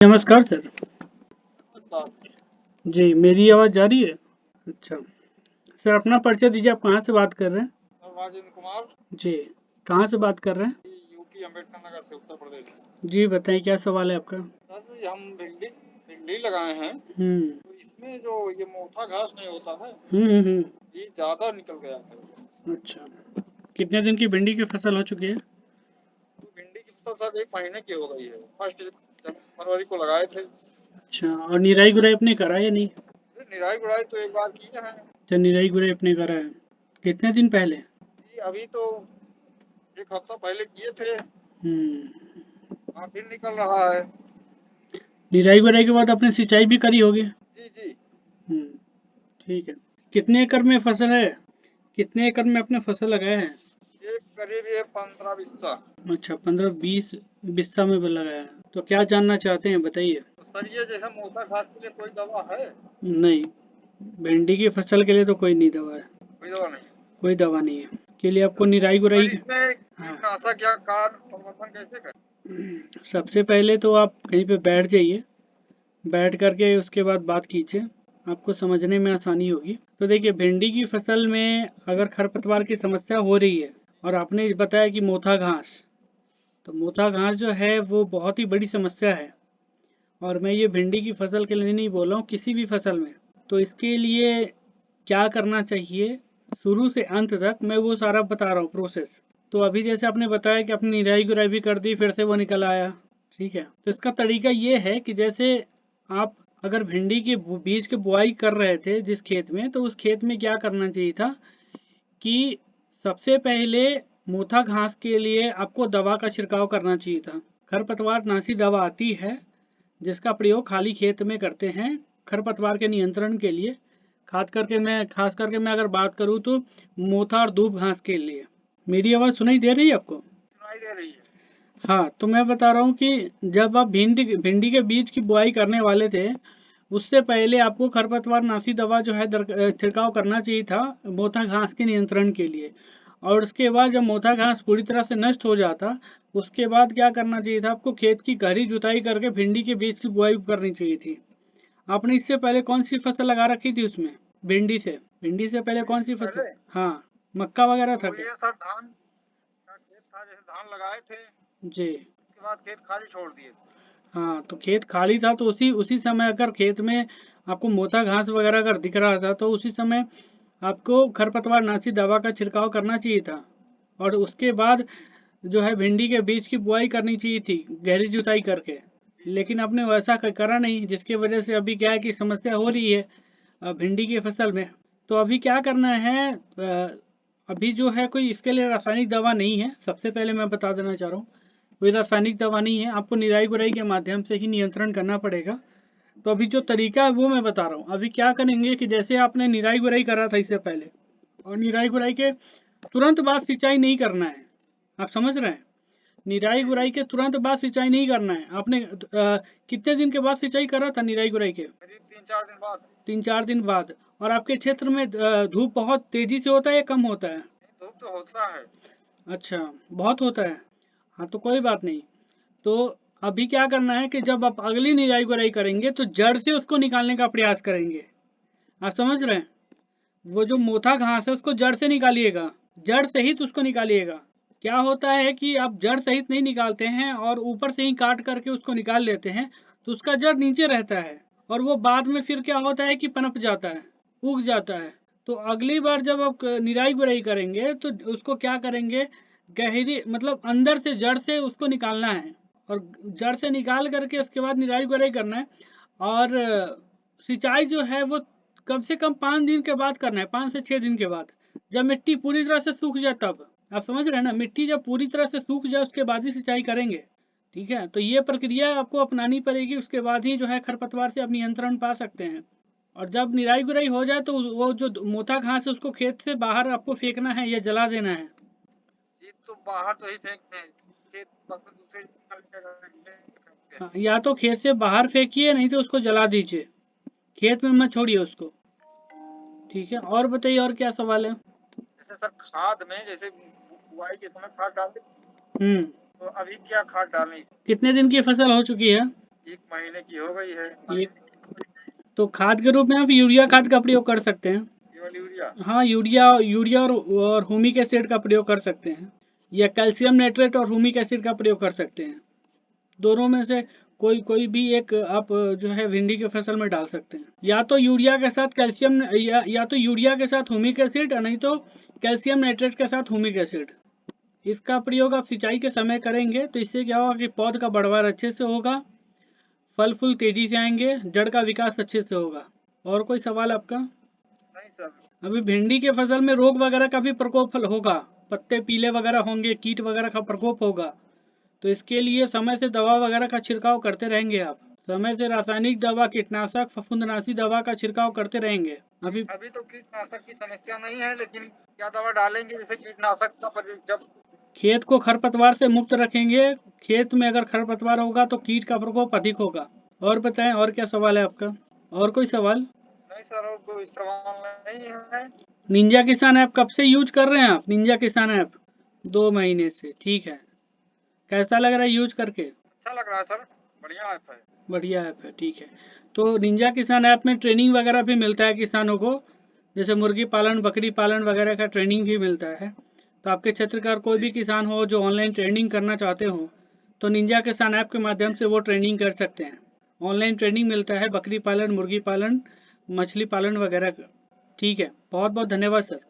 नमस्कार सर। नमस्कार। जी, मेरी आवाज़ जा रही है? अच्छा। सर अपना परिचय दीजिए, आप कहाँ से बात कर रहे हैं? राजेंद्र कुमार, जी, कहाँ से बात कर रहे हैं? यूपी अम्बेडकर नगर से, उत्तर प्रदेश। जी, बताइए क्या सवाल है आपका? सर जी, हम भिंडी भिंडी लगाए हैं, हुँ। तो इसमें जो ये मोथा घास नहीं होता है, हुँ। ये ज्यादा निकल गया है। अच्छा। कितने दिन की भिंडी की फसल हो चुकी है? तो भिंडी की फसल सर 1 महीने की हो गई है। फर्स्ट फरवरी को लगाए थे। अच्छा, और निराई-गुड़ाई आपने करा या नहीं? निराई गुड़ाई तो एक बार किए हैं। अच्छा, निराई-गुड़ाई आपने करा है। कितने दिन पहले? ये अभी तो 1 हफ्ता पहले किए थे। हुँ। हाँ, फिर निकल रहा है। निराई-गुड़ाई के बाद आपने सिंचाई भी करी होगी? जी जी। हुँ, ठीक है। कितने एकड़ में फसल है? कितने एकड़ में आपने फसल लगाया है? एक करीब ये 15 बिस्सा। अच्छा, 15-20 बिस्सा में लगाया है। तो क्या जानना चाहते हैं बताइए? तो सर ये जैसे मोथा घास के लिए कोई दवा है? नहीं, भिंडी की फसल के लिए तो कोई नहीं दवा है। कोई दवा नहीं। कोई दवा नहीं है। के लिए आपको निराई सर गुराई। इसमें हाँ। कीटनाशक या खाद प्रबंधन कैसे करें? सबसे पहले तो आप कहीं पे बैठ जाइए, बैठ करके उसके बाद बात कीजिए, आपको समझने में आसानी होगी। तो देखिए, भिंडी की फसल में अगर खरपतवार की समस्या हो रही है और आपने बताया कि मोथा घास, तो मोथा घास जो है वो बहुत ही बड़ी समस्या है। और मैं ये भिंडी की फसल के लिए नहीं बोल रहा हूँ, किसी भी फसल में। तो इसके लिए क्या करना चाहिए, शुरू से अंत तक मैं वो सारा बता रहा हूँ प्रोसेस। तो अभी जैसे आपने बताया कि अपनी निराई गुराई भी कर दी, फिर से वो निकल आया। ठीक है, तो इसका तरीका ये है कि जैसे आप अगर भिंडी के बीज के बुआई कर रहे थे जिस खेत में, तो उस खेत में क्या करना चाहिए था कि सबसे पहले मोथा घास के लिए आपको दवा का छिड़काव करना चाहिए था। खरपतवार नाशी दवा आती है जिसका प्रयोग खाली खेत में करते हैं खरपतवार के नियंत्रण के लिए। खास करके मैं अगर बात करूं तो मोथा और दूब घास के लिए। मेरी आवाज़ सुनाई दे रही है आपको? सुनाई दे रही है। हाँ, तो मैं बता रहा हूँ कि जब आप भिंडी भिंडी के बीज की बुआई करने वाले थे, उससे पहले आपको खरपतवार नाशी दवा जो है छिड़काव करना चाहिए था मोथा घास के नियंत्रण के लिए। और उसके बाद जब मोथा घास पूरी तरह से नष्ट हो जाता, उसके बाद क्या करना चाहिए था, आपको खेत की गहरी जुताई करके भिंडी के बीज की बुआई करनी चाहिए थी। आपने इससे पहले कौन सी फसल लगा रखी थी उसमें? भिंडी से। भिंडी से पहले कौन भिंडी से सी फसल? पहले हाँ, मक्का वगैरह था तो क्या? ये सर धान का खेत था, जैसे धान लगाए थे, जी। उसके बाद खेत खाली छोड़ दिए थे। हाँ, तो खेत खाली था तो उसी उसी समय अगर खेत में आपको मोटा घास वगैरह अगर दिख रहा था तो उसी समय आपको खरपतवार नाशी दवा का छिड़काव करना चाहिए था। और उसके बाद जी जो है भिंडी के बीज की बुआई करनी चाहिए थी गहरी जुताई करके। जी जी। लेकिन आपने वैसा करा नहीं, जिसकी वजह से अभी क्या है कि समस्या हो रही है भिंडी की फसल में। तो अभी क्या करना है, अभी जो है कोई इसके लिए रासायनिक दवा नहीं है, सबसे पहले मैं बता देना चाह रहा हूँ। कोई रासायनिक दवा नहीं है, आपको निराई गुराई के माध्यम से ही नियंत्रण करना पड़ेगा। तो अभी जो तरीका है वो मैं बता रहा हूँ। अभी क्या करेंगे कि जैसे आपने निराई गुराई करा था इससे पहले, और निराई गुराई के तुरंत बाद सिंचाई नहीं करना है। आप समझ रहे हैं? निराई जी जी। गुराई के तुरंत बाद सिंचाई नहीं करना है आपने। कितने दिन के बाद सिंचाई करा था निराई गुराई के? करीब 3-4 दिन बाद। 3-4 दिन बाद। और आपके क्षेत्र में धूप बहुत तेजी से होता है या कम होता है? नहीं, धूप तो होता है। अच्छा, बहुत होता है। हाँ, तो कोई बात नहीं। तो अभी क्या करना है कि जब आप अगली निराई गुराई करेंगे तो जड़ से उसको निकालने का प्रयास करेंगे। आप समझ जी रहे हैं? वो जो जी। मोथा घास है उसको जड़ से निकालिएगा, जड़ सहित उसको निकालिएगा। क्या होता है कि आप जड़ सहित नहीं निकालते हैं और ऊपर से ही काट करके उसको निकाल लेते हैं, तो उसका जड़ नीचे रहता है और वो बाद में फिर क्या होता है कि पनप जाता है, उग जाता जी है। तो अगली बार जब आप निराई गुराई करेंगे तो उसको क्या करेंगे, गहरी मतलब अंदर से जड़ से उसको निकालना है। और जड़ से निकाल करके उसके बाद निराई गुराई करना है। और सिंचाई जो है वो कम से कम 5 दिन के बाद करना है, 5 से 6 दिन के बाद, जब मिट्टी पूरी तरह से सूख जाए तब। आप समझ रहे हैं ना, मिट्टी जब पूरी तरह से सूख जाए उसके बाद ही सिंचाई करेंगे। ठीक है, तो ये प्रक्रिया आपको अपनानी पड़ेगी, उसके बाद ही जो है खरपतवार से आप नियंत्रण पा सकते हैं। और जब निराई गुराई हो जाए तो वो जो मोटा घास है उसको खेत से बाहर आपको फेंकना है या जला देना है। जी। तो बाहर तो ही फेंकते हैं, खेत पर दूसरे करते हैं। हाँ, या तो खेत से बाहर फेंकिए नहीं तो उसको जला दीजिए, खेत में मत छोड़िए उसको। ठीक है, और बताइए और क्या सवाल है? जैसे सर खाद में, जैसे बुआई के समय खाद डालते, हम्म। तो अभी क्या खाद डालनी? कितने दिन की फसल हो चुकी है? 1 महीने की हो गई है। एक तो खाद के रूप में आप यूरिया खाद का प्रयोग कर सकते हैं। केवल यूरिया? हाँ, यूरिया यूरिया और ह्यूमिक एसिड का प्रयोग कर सकते हैं, या कैल्शियम नाइट्रेट और ह्यूमिक एसिड का प्रयोग कर सकते हैं। दोनों में से कोई कोई भी एक आप जो है भिंडी की फसल में डाल सकते हैं। या तो यूरिया के साथ कैल्शियम, या तो यूरिया के साथ ह्यूमिक एसिड, नहीं तो कैल्शियम नाइट्रेट के साथ ह्यूमिक एसिड। इसका प्रयोग आप सिंचाई के समय करेंगे तो इससे क्या होगा कि पौध का बढ़वार अच्छे से होगा, फल फूल तेजी से आएंगे, जड़ का विकास अच्छे से होगा। और कोई सवाल आपका? नहीं सर। अभी भिंडी के फसल में रोग वगैरह का भी प्रकोप होगा, पत्ते पीले वगैरह होंगे, कीट वगैरह का प्रकोप होगा। तो इसके लिए समय से दवा वगैरह का छिड़काव करते रहेंगे आप। समय से रासायनिक दवा, कीटनाशक, फफूंदनाशी दवा का छिड़काव करते रहेंगे। अभी तो कीटनाशक की समस्या नहीं है, लेकिन क्या दवा डालेंगे जैसे कीटनाशक का जब खेत को खरपतवार से मुक्त रखेंगे। खेत में अगर खरपतवार होगा तो कीट का प्रकोप अधिक होगा। और बताएं, और क्या सवाल है आपका? और कोई सवाल? नहीं सर, और कोई सवाल नहीं है। निंजा किसान ऐप कब से यूज कर रहे हैं आप? निंजा किसान ऐप 2 महीने से, ठीक है। कैसा लग रहा है यूज करके? अच्छा लग रहा है सर, बढ़िया ऐप है। बढ़िया ऐप है, ठीक है। तो निंजा किसान ऐप में ट्रेनिंग वगैरह भी मिलता है किसानों को, जैसे मुर्गी पालन, बकरी पालन वगैरह का ट्रेनिंग भी मिलता है। तो आपके क्षेत्र का कोई भी किसान हो जो ऑनलाइन ट्रेनिंग करना चाहते हो तो निंजा किसान ऐप के माध्यम से वो ट्रेनिंग कर सकते हैं। ऑनलाइन ट्रेनिंग मिलता है बकरी पालन, मुर्गी पालन, मछली पालन वगैरह का। ठीक है, बहुत बहुत धन्यवाद सर।